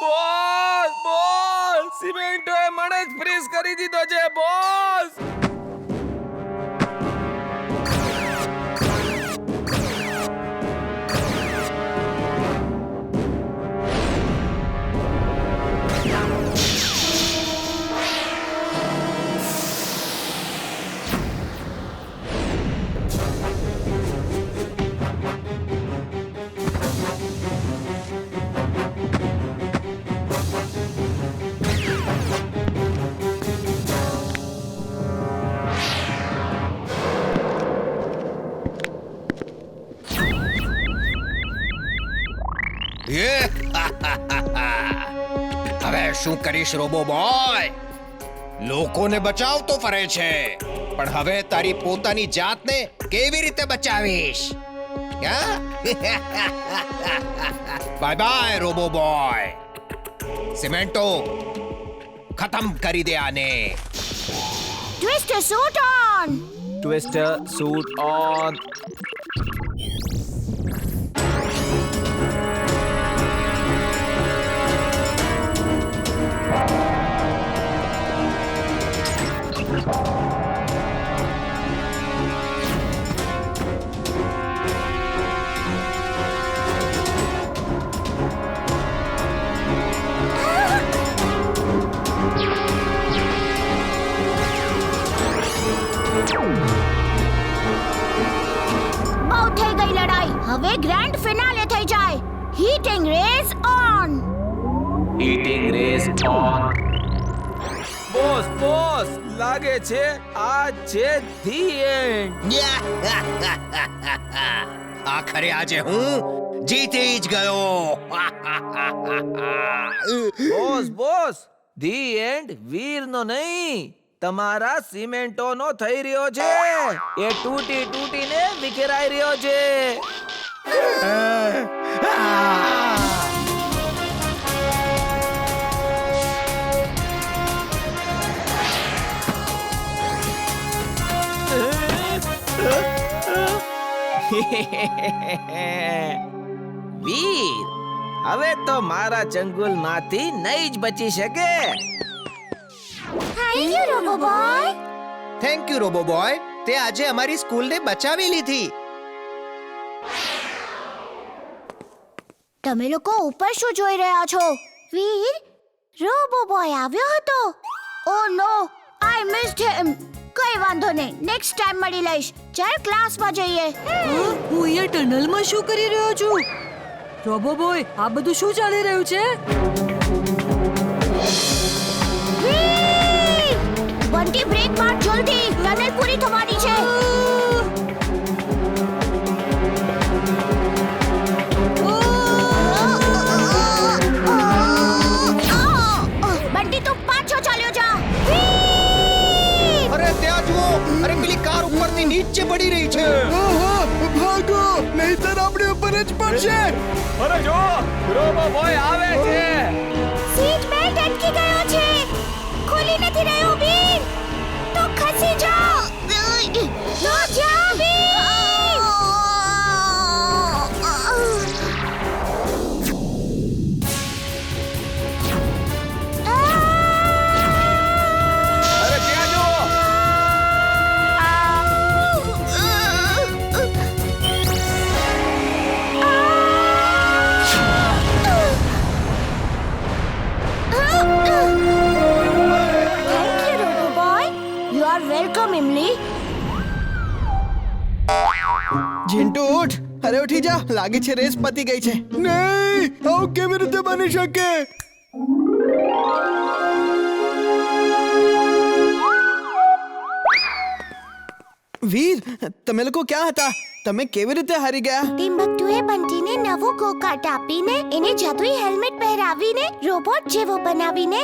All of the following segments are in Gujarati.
બોસ સિમેન્ટોએ મને જ ફ્રીઝ કરી દીધો છે બોસ. હવે શું કરીશ રોબો બોય? લોકોને બચાવતો ફરે છે, પણ હવે તારી પોતાની જાતને કેવી રીતે બચાવીશ? Bye bye robo boy. સિમેન્ટો ખતમ કરી દે આને. Twister suit on. Twister suit on. બહુ થઈ ગઈ લડાઈ. હવે ગ્રાન્ડ ફિનાલે થઈ જાય. Heating rays on. Heating rays on. Boss લાગે છે આ છે ધી એન્ડ. આખરે આજે હું જીતી જ ગયો. બોસ ધી એન્ડ વીરનો નહીં, તમારા સિમેન્ટોનો થઈ રહ્યો છે. એ તૂટીને વિખેરાઈ રહ્યો છે. વીર હવે તો મારા ચંગુલમાંથી નહીં જ બચી શકે. Thank you robo boy. Thank you robo boy. તે આજે અમારી સ્કૂલને બચાવી લીધી. તમે લોકો ઉપર શું જોઈ રહ્યા છો? વીર, રોબો બોય આવ્યો હતો. ઓ નો, આઈ મિસ્ડ હિમ. કઈ વાંધો નહીં, નેક્સ્ટ ટાઈમ મળી લઈશ. ચાલ ક્લાસમાં જઈએ. હું અહીંયા ટનલમાં શું કરી રહ્યો છું? રોબો બોય, આ બધું શું ચાલી રહ્યું છે? વીર! બંટી બ્રેક માર જલ્દી, ટનલ પૂરી થવાની છે. બંટી તું પાછો ચાલ્યો જા. અરે ત્યાં જુઓ, અરે પેલી કાર ઉપરથી નીચે પડી રહી છે. ભાગો, નહીંતર આપણે ઉપર જ પડશે. અરે જો રોબો બોય આવે છે. સીટ બેલ્ટ અટકી ગયો છે. ખોલી નથી રહ્યો વીર. તો ખસી જાઓ. તો જા વીર. અરે ત્યાં જો. વેલકમ ઇમલી. ઝિંટુ ઉઠ. અરે ઉઠી જા, લાગે છે રેસ પતી ગઈ છે. નહીં, આવું કેવી રીતે બની શકે? વીર, તમે લોકો ક્યાં હતા? તમે કેવી રીતે હારી ગયા? ટિમ્બક્ટુએ બંટીને નવો ગોકાર્ટ આપીને એને જાદુઈ હેલ્મેટ પહેરાવીને રોબોટ જેવો બનાવીને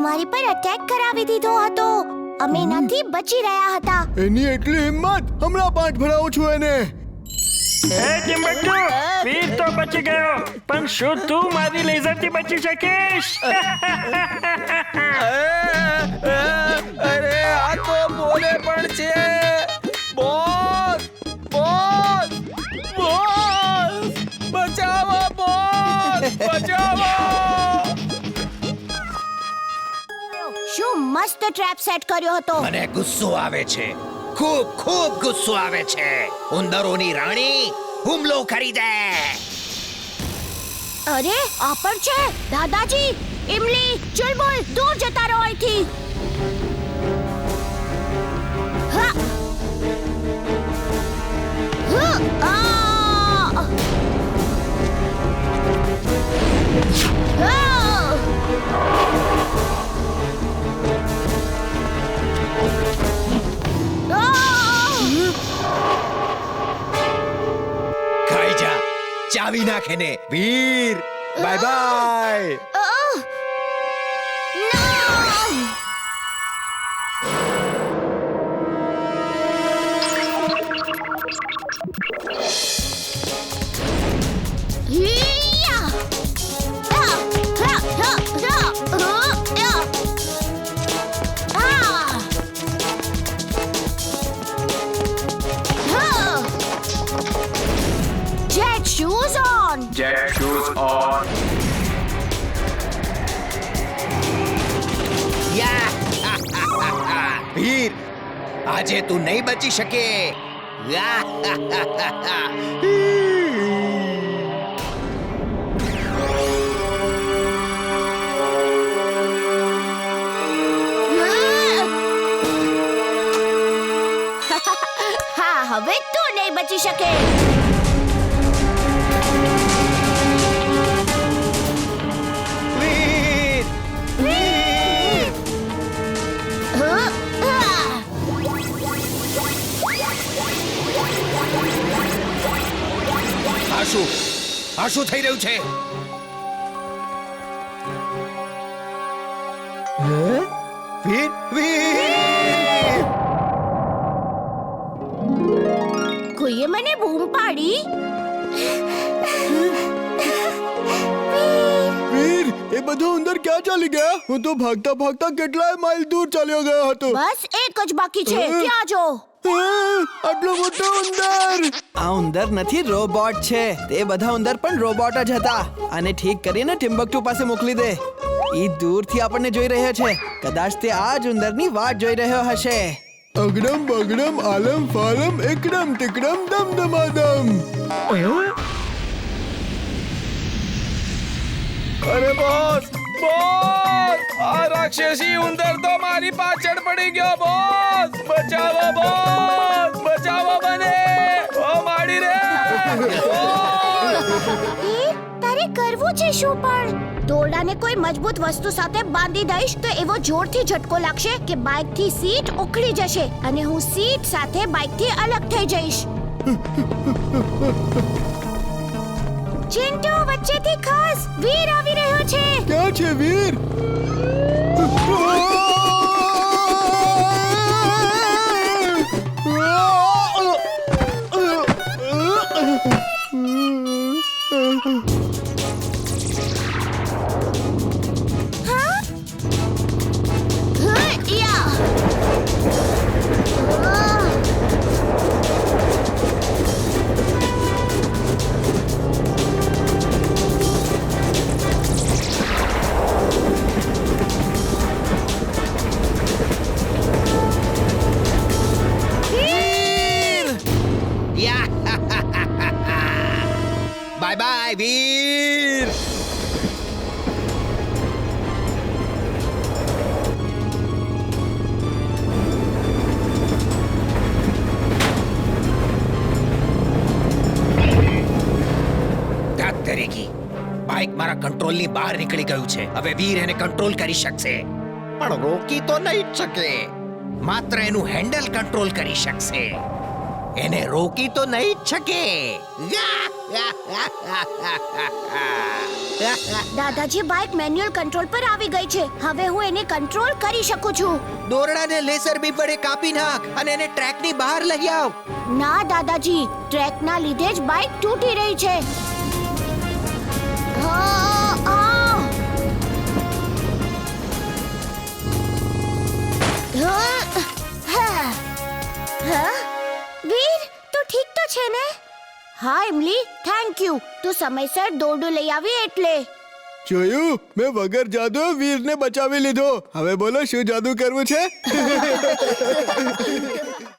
અમારી પર અટેક કરાવી દીધો હતો. અમે એનાથી બચી રહ્યા હતા. એની એટલી હિંમત! હમણાં પાઠ ભરાવું છું એને. હે ટિમ્બક્ટુ, વીર તો બચી ગયો, પણ શું તું મારી લેઝરથી બચી શકીશ? અરે આ તો બોલે પણ છે. બોસ બોસ બોસ બચાવો બોસ. શું મસ્ત ટ્રેપ સેટ કર્યો હતો. મને ગુસ્સો આવે છે, ખૂબ ખૂબ ગુસ્સો આવે છે. ઉંદરોની રાણી હુમલો કરી દે. અરે આ પણ છે. દાદાજી, ઇમલી, ચુલબુલ, દૂર જતા રહો અહીંથી. હા. હા. આ. હા. ખાઈ જા, ચાવી નાખે ને Veer. Bye bye. Jet shoes on. Jet shoes on. Yeah! Veer, આજે તું નહીં બચી શકે. હા, હવે તું નહીં બચી શકે. વીર, વીર. આ શું થઈ રહ્યું છે? વીર, વીર. કોઈએ મને બૂમ પાડી. વીર, એ બધો ઉંદર ક્યાં ચાલી ગયા? હું તો ભાગતા ભાગતા કેટલાય માઇલ દૂર ચાલ્યો ગયો હતો. બસ એક જ બાકી છે. ત્યાં જો. આટલો મોટો ઉંદર! આ ઉંદર નથી, રોબોટ છે. તે બધા ઉંદર પણ રોબોટ જ હતા. આને ઠીક કરીને ટિમ્બકટુ પાસે મોકલી દે. ઈ દૂરથી આપણને જોઈ રહ્યો છે. કદાચ તે આ જ ઉંદરની વાટ જોઈ રહ્યો હશે. અગડમ બગડમ આલમ ફાલમ એકડમ તિકડમ દમ દમાદમ. અરે બોસ, બોસ, આ રાક્ષસી ઉંદર તો મારી પાછળ પડી ગયો. બોસ, બચાવો બોસ, બચાવો મને. ઓ માડી રે. તારે કરવું છે શું પણ? દોરડાને કોઈ મજબૂત વસ્તુ સાથે બાંધી દઈશ તો એવો જોરથી ઝટકો લાગશે કે બાઇકથી સીટ ઉખડી જશે અને હું સીટ સાથે બાઇકથી અલગ થઈ જઈશ. ચિંટુ, વચ્ચેથી ખસ. વીર આવી રહ્યો છે. ક્યાં છે વીર? Bye by Veer. બાઇક મારા કંટ્રોલની બહાર નીકળી ગયું છે. હવે વીર એને કંટ્રોલ કરી શકશે, પણ રોકી તો નહીં જ શકે. માત્ર એનું હેન્ડલ કંટ્રોલ કરી શકશે. એને રોકી તો નહીં જ શકે. દાદાજી, બાઇક મેન્યુઅલ કંટ્રોલ પર આવી ગઈ છે. હવે હું એને કંટ્રોલ કરી શકું છું. દોરડાને લેસર બીમ વડે કાપી નાખ અને એને ટ્રેકની બહાર લઈ આવ. ના દાદાજી, ટ્રેકના લીધે જ બાઇક તૂટી રહી છે. વીર, તું ઠીક તો છે ને? હા ઇમલી, થેન્ક યુ. તું સમયસર દોરડું લઈ આવી એટલે. જોયું, મેં વગર જાદુ વીરને બચાવી લીધો. હવે બોલો શું જાદુ કરવું છે?